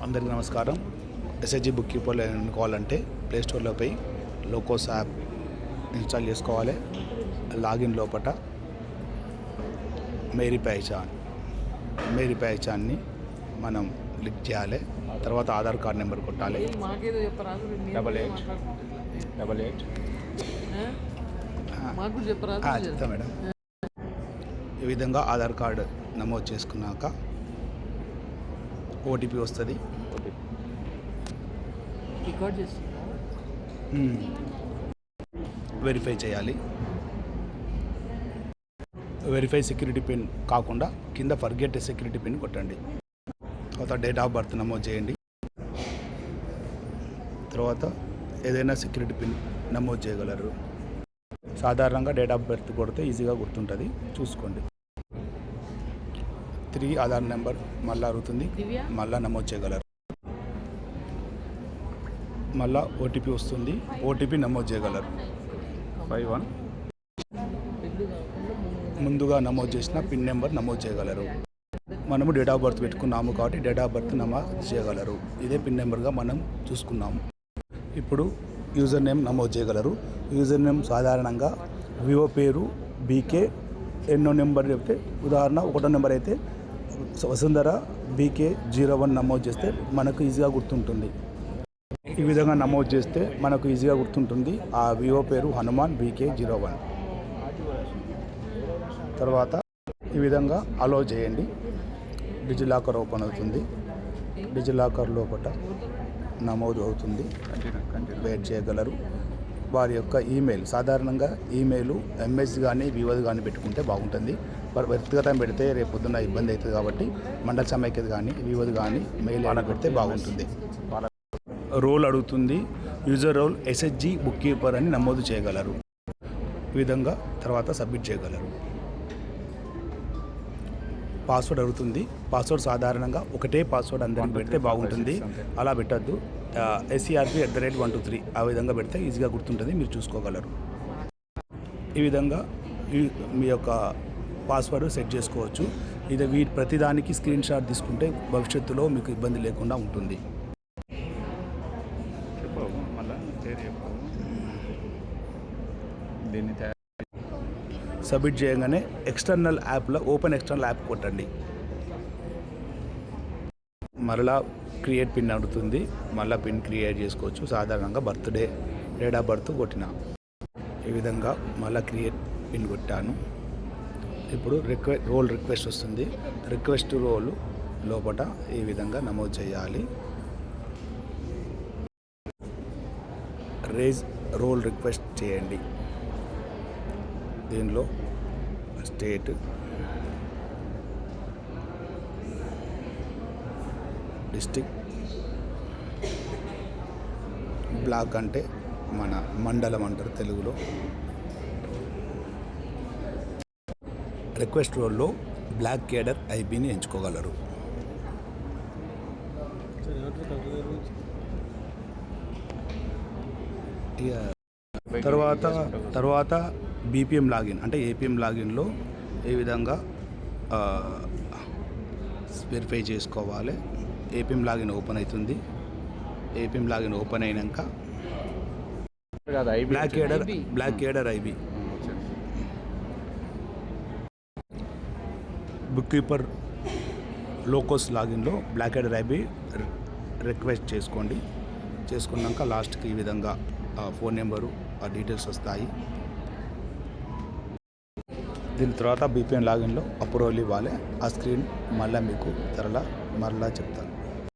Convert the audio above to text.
అందరికీ నమస్కారం. SHG book కీపర్లో ఎన్నుకోవాలంటే ప్లేస్టోర్లో పోయి లోకోస్ యాప్ ఇన్స్టాల్ చేసుకోవాలి. లాగిన్ లోపల మేరీ పహచాన్ని మనం క్లిక్ చేయాలి. తర్వాత ఆధార్ కార్డ్ నెంబర్ కొట్టాలి. 88 చెప్తా మేడం. ఈ విధంగా ఆధార్ కార్డు నమోదు చేసుకున్నాక ఓటీపీ వస్తుంది. వెరిఫై చేయాలి. వెరిఫై సెక్యూరిటీ పిన్ కాకుండా కింద ఫర్గెట్ సెక్యూరిటీ పిన్ కొట్టండి. తర్వాత డేట్ ఆఫ్ బర్త్ నమోదు చేయండి. తర్వాత ఏదైనా సెక్యూరిటీ పిన్ నమోదు చేయగలరు. సాధారణంగా డేట్ ఆఫ్ బర్త్ కొడితే ఈజీగా గుర్తుంటుంది, చూసుకోండి. 3 ఆధార్ నెంబర్ మళ్ళీ అడుగుతుంది, మళ్ళీ నమోదు చేయగలరు. మళ్ళీ ఓటీపీ వస్తుంది, ఓటీపీ నమోదు చేయగలరు. 51 ముందుగా నమోదు చేసిన పిన్ నెంబర్ నమోదు చేయగలరు. మనము డేట్ ఆఫ్ బర్త్ పెట్టుకున్నాము కాబట్టి డేట్ ఆఫ్ బర్త్ నమోదు చేయగలరు. ఇదే పిన్ నెంబర్గా మనం చూసుకున్నాము. ఇప్పుడు యూజర్ నేమ్ నమోదు చేయగలరు. యూజర్ నేమ్ సాధారణంగా వివో పేరు బీకే, ఎన్నో నెంబర్ చెప్తే ఉదాహరణ 1వ నెంబర్ అయితే వసుంధర BK01 నమోదు చేస్తే మనకు ఈజీగా గుర్తుంటుంది. ఈ విధంగా నమోదు చేస్తే మనకు ఈజీగా గుర్తుంటుంది. ఆ వివో పేరు హనుమాన్ BK01. తర్వాత ఈ విధంగా అలో చేయండి. డిజిలాకర్ ఓపెన్ అవుతుంది. డిజిలాకర్ లోపల నమోదు అవుతుంది. వెయిట్ చేయగలరు. వారి యొక్క ఈమెయిల్, సాధారణంగా ఈమెయిల్ ఎంఎస్ కానీ వివోది కానీ పెట్టుకుంటే బాగుంటుంది. వ్యక్తిగతం పెడితే రేపు పొద్దున్న ఇబ్బంది అవుతుంది కాబట్టి మండల సమైక్యత కానీ వివోది కానీ మెయిల్ అయినా పెడితే బాగుంటుంది. రోల్ అడుగుతుంది. User role SHG book keeper అని నమోదు చేయగలరు. ఈ విధంగా తర్వాత సబ్మిట్ చేయగలరు. పాస్వర్డ్ అడుగుతుంది. పాస్వర్డ్ సాధారణంగా ఒకటే పాస్వర్డ్ అందరికి పెడితే బాగుంటుంది. అలా పెట్టద్దు. SCRP@123 ఆ విధంగా పెడితే ఈజీగా గుర్తుంటుంది, మీరు చూసుకోగలరు. ఈ విధంగా మీ యొక్క పాస్వర్డ్ సెట్ చేసుకోవచ్చు. ఇది ప్రతిదానికి స్క్రీన్ షాట్ తీసుకుంటే భవిష్యత్తులో మీకు ఇబ్బంది లేకుండా ఉంటుంది. సబ్మిట్ చేయగానే ఎక్స్టర్నల్ యాప్లో ఓపెన్ ఎక్స్టర్నల్ యాప్ కొట్టండి. మరలా క్రియేట్ పిన్ అడుగుతుంది. మళ్ళీ పిన్ క్రియేట్ చేసుకోవచ్చు. సాధారణంగా బర్త్డే, డేట్ ఆఫ్ బర్త్ కొట్టిన. ఈ విధంగా మళ్ళీ క్రియేట్ పిన్ కొట్టాను. ఇప్పుడు రోల్ రిక్వెస్ట్ వస్తుంది. రిక్వెస్ట్ రోల్ లోపల ఈ విధంగా నమోదు చేయాలి. రేజ్ రోల్ రిక్వెస్ట్ చేయండి. దీనిలో స్టేట్, డిస్ట్రిక్ట్, బ్లాక్ అంటే మన మండలం అంటారు తెలుగులో. రిక్వెస్ట్ రోల్లో బ్లాక్ కేడర్ ఐబీని ఎంచుకోగలరు. తర్వాత BPM లాగిన్ అంటే APM లాగిన్లో ఈ విధంగా వెరిఫై చేసుకోవాలి. APM లాగిన్ ఓపెన్ అవుతుంది. APM లాగిన్ ఓపెన్ అయినాక block cadre IB book keeper LOKOS లాగిన్లో బ్లాక్ కేడర్ ఐబీ రిక్వెస్ట్ చేసుకోండి. చేసుకున్నాక లాస్ట్కి ఈ విధంగా ఫోన్ నెంబరు, ఆ డీటెయిల్స్ వస్తాయి. దీని తర్వాత BPM లాగిన్లో అప్రూవల్ ఇవ్వాలి. ఆ స్క్రీన్ మళ్ళీ మీకు మరలా చెప్తాను.